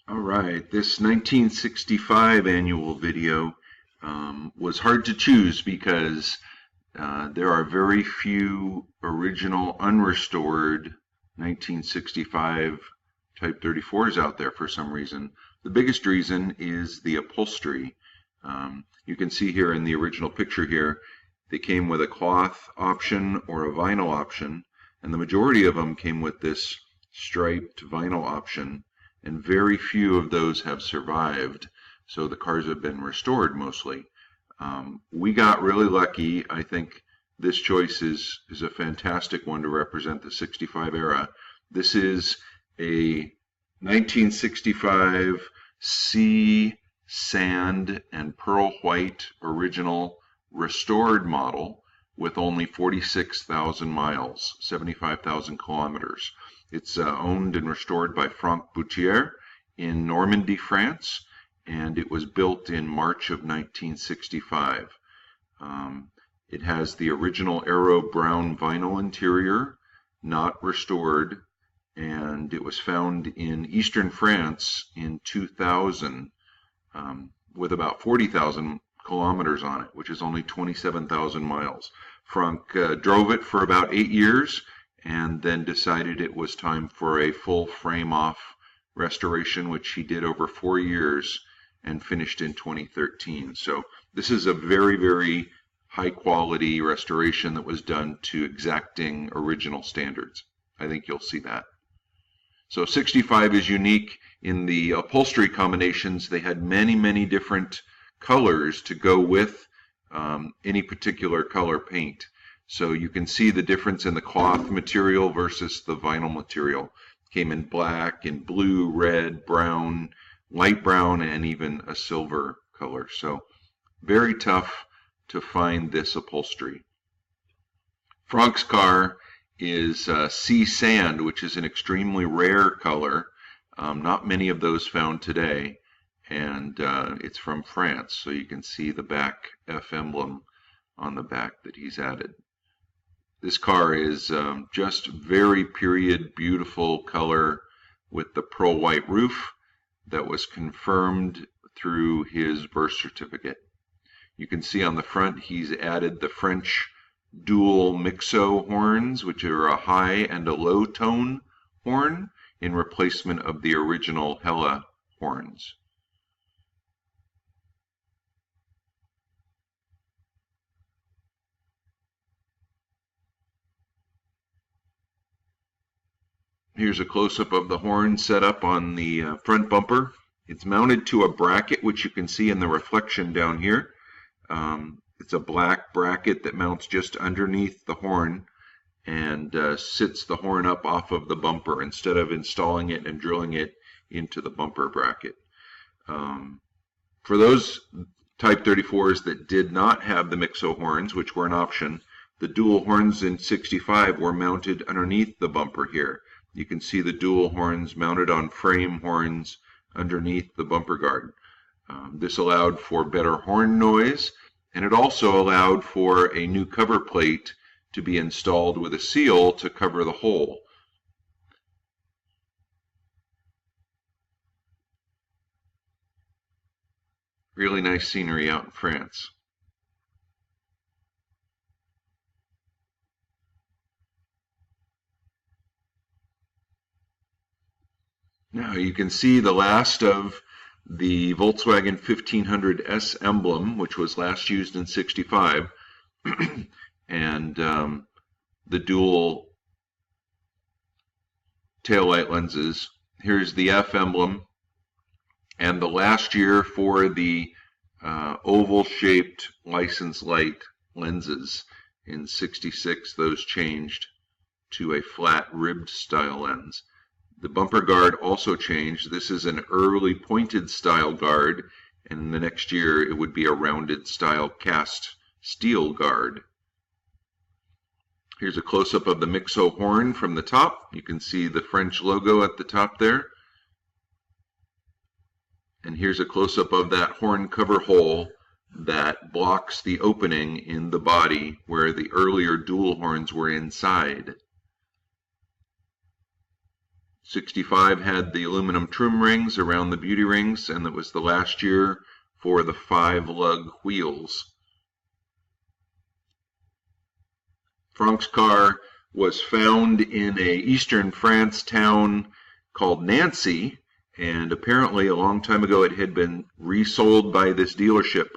All right, this 1965 annual video was hard to choose because there are very few original unrestored 1965 Type 34s out there for some reason. The biggest reason is the upholstery. You can see here in the original picture here, they came with a cloth option or a vinyl option, and the majority of them came with this striped vinyl option, and very few of those have survived. So the cars have been restored mostly. We got really lucky. I think this choice is a fantastic one to represent the 65 era. This is a 1965 sea, sand, and pearl white original restored model with only 46,000 miles, 75,000 kilometers. It's owned and restored by Franck Boutier in Normandy, France, and it was built in March of 1965. It has the original Aero brown vinyl interior, not restored, and it was found in eastern France in 2000 with about 40,000 kilometers on it, which is only 27,000 miles. Franck drove it for about 8 years and then decided it was time for a full frame-off restoration, which he did over 4 years and finished in 2013. So this is a very, very high-quality restoration that was done to exacting original standards. I think you'll see that. So 65 is unique in the upholstery combinations. They had many, many different colors to go with any particular color paint. So you can see the difference in the cloth material versus the vinyl material. Came in black, in blue, red, brown, light brown, and even a silver color. So very tough to find this upholstery. Franck's car is sea sand, which is an extremely rare color. Not many of those found today. And it's from France, so you can see the back F emblem on the back that he's added. This car is just very period, beautiful color with the pearl white roof that was confirmed through his birth certificate. You can see on the front he's added the French dual mixo horns, which are a high and a low tone horn in replacement of the original Hella horns. Here's a close-up of the horn set up on the front bumper. It's mounted to a bracket, which you can see in the reflection down here. It's a black bracket that mounts just underneath the horn and sits the horn up off of the bumper instead of installing it and drilling it into the bumper bracket. For those Type 34s that did not have the mixo horns, which were an option, the dual horns in 65 were mounted underneath the bumper here. You can see the dual horns mounted on frame horns underneath the bumper guard. This allowed for better horn noise, and it also allowed for a new cover plate to be installed with a seal to cover the hole. Really nice scenery out in France. Now you can see the last of the Volkswagen 1500S emblem, which was last used in 65, and the dual taillight lenses. Here's the F emblem, and the last year for the oval-shaped license light lenses. In 66, those changed to a flat ribbed style lens. The bumper guard also changed. This is an early pointed style guard, and the next year it would be a rounded style cast steel guard. Here's a close-up of the mixo horn from the top. You can see the French logo at the top there. And here's a close-up of that horn cover hole that blocks the opening in the body where the earlier dual horns were inside. 65 had the aluminum trim rings around the beauty rings, and it was the last year for the 5-lug wheels. Franck's car was found in a eastern France town called Nancy, and apparently a long time ago it had been resold by this dealership,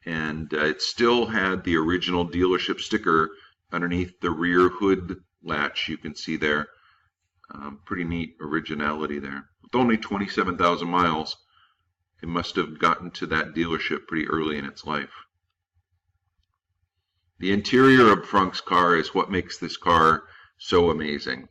and it still had the original dealership sticker underneath the rear hood latch. You can see there. Pretty neat originality there. With only 27,000 miles, it must have gotten to that dealership pretty early in its life. The interior of Franck's car is what makes this car so amazing.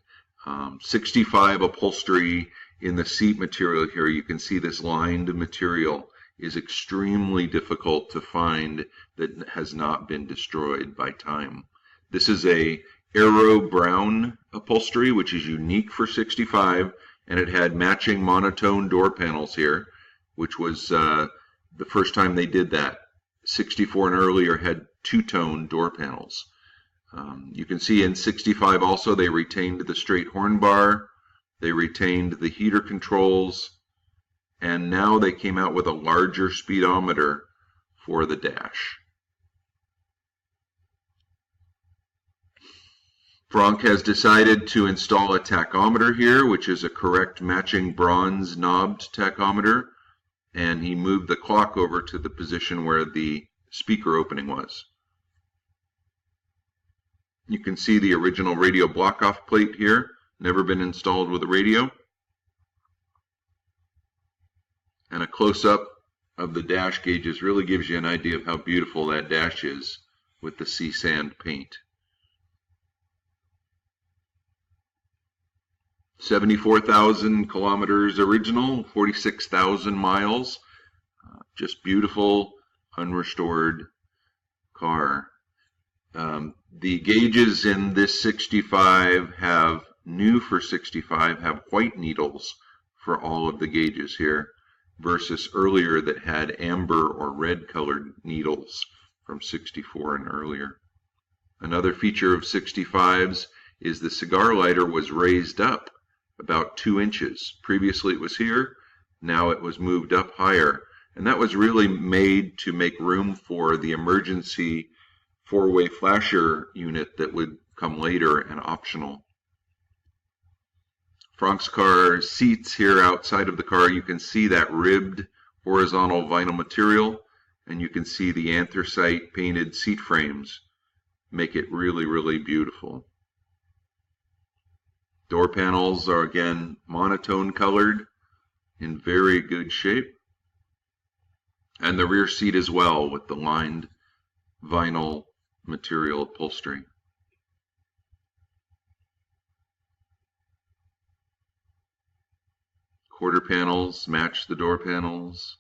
65 upholstery in the seat material here. You can see this lined material is extremely difficult to find that has not been destroyed by time. This is a Aero brown upholstery, which is unique for 65, and it had matching monotone door panels here, which was the first time they did that. 64 and earlier had two-tone door panels. You can see in 65 also they retained the straight horn bar, they retained the heater controls, and now they came out with a larger speedometer for the dash. Franck has decided to install a tachometer here, which is a correct matching bronze knobbed tachometer, and he moved the clock over to the position where the speaker opening was. You can see the original radio block-off plate here, never been installed with a radio. And a close-up of the dash gauges really gives you an idea of how beautiful that dash is with the sea sand paint. 74,000 kilometers original, 46,000 miles. Just beautiful, unrestored car. The gauges in this 65 have, new for 65, have white needles for all of the gauges here, versus earlier that had amber or red colored needles from 64 and earlier. Another feature of 65s is the cigar lighter was raised up about 2 inches. Previously it was here, now it was moved up higher, and that was really made to make room for the emergency 4-way flasher unit that would come later and optional. Franck's car seats here outside of the car, you can see that ribbed horizontal vinyl material, and you can see the anthracite painted seat frames make it really, really beautiful. Door panels are again monotone colored, in very good shape. And the rear seat as well with the lined vinyl material upholstery. Quarter panels match the door panels.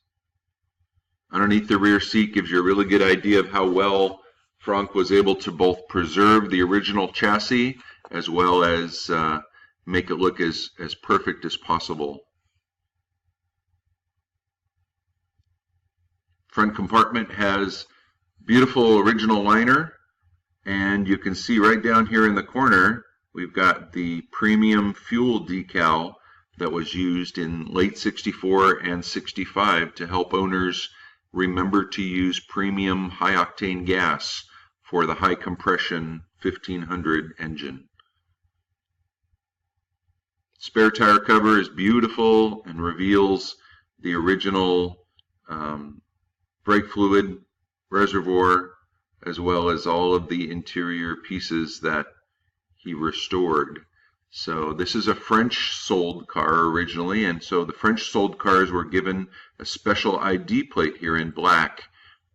Underneath the rear seat gives you a really good idea of how well Franck was able to both preserve the original chassis as well as make it look as perfect as possible. Front compartment has beautiful original liner, and you can see right down here in the corner we've got the premium fuel decal that was used in late 64 and 65 to help owners remember to use premium high-octane gas for the high compression 1500 engine. Spare tire cover is beautiful and reveals the original brake fluid reservoir, as well as all of the interior pieces that he restored. So this is a French sold car originally, and so the French sold cars were given a special ID plate here in black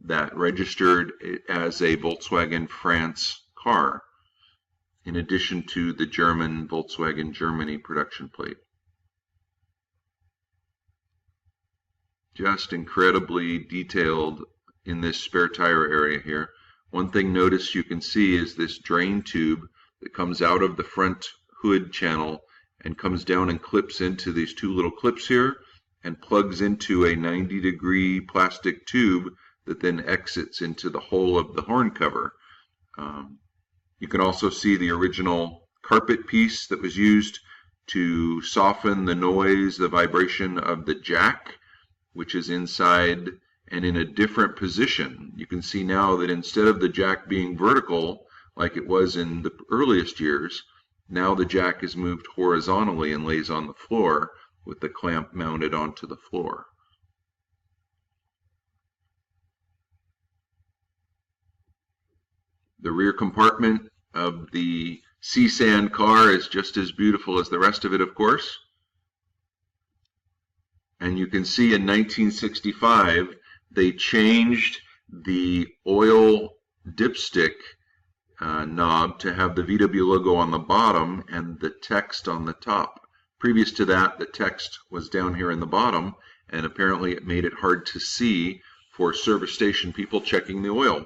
that registered it as a Volkswagen France car, in addition to the German Volkswagen Germany production plate. Just incredibly detailed in this spare tire area here. One thing notice you can see is this drain tube that comes out of the front hood channel and comes down and clips into these two little clips here and plugs into a 90-degree plastic tube that then exits into the hole of the horn cover. You can also see the original carpet piece that was used to soften the noise, the vibration of the jack, which is inside and in a different position. You can see now that instead of the jack being vertical like it was in the earliest years, now the jack is moved horizontally and lays on the floor with the clamp mounted onto the floor. The rear compartment of the C-Sand car is just as beautiful as the rest of it, of course. And you can see in 1965 they changed the oil dipstick knob to have the VW logo on the bottom and the text on the top. Previous to that, the text was down here in the bottom, and apparently it made it hard to see for service station people checking the oil.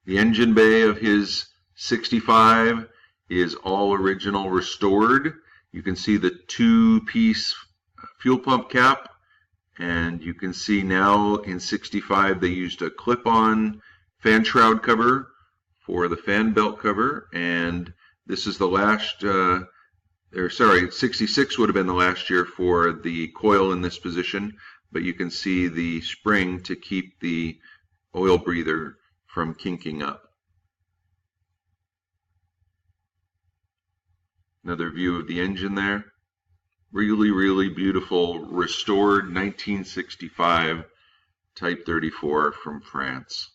The engine bay of his 65 is all original restored. You can see the two-piece fuel pump cap, and you can see now in 65 they used a clip-on fan shroud cover for the fan belt cover, and this is the last, 66 would have been the last year for the coil in this position, but you can see the spring to keep the oil breather from kinking up. Another view of the engine there. Really, really beautiful, restored 1965 Type 34 from France.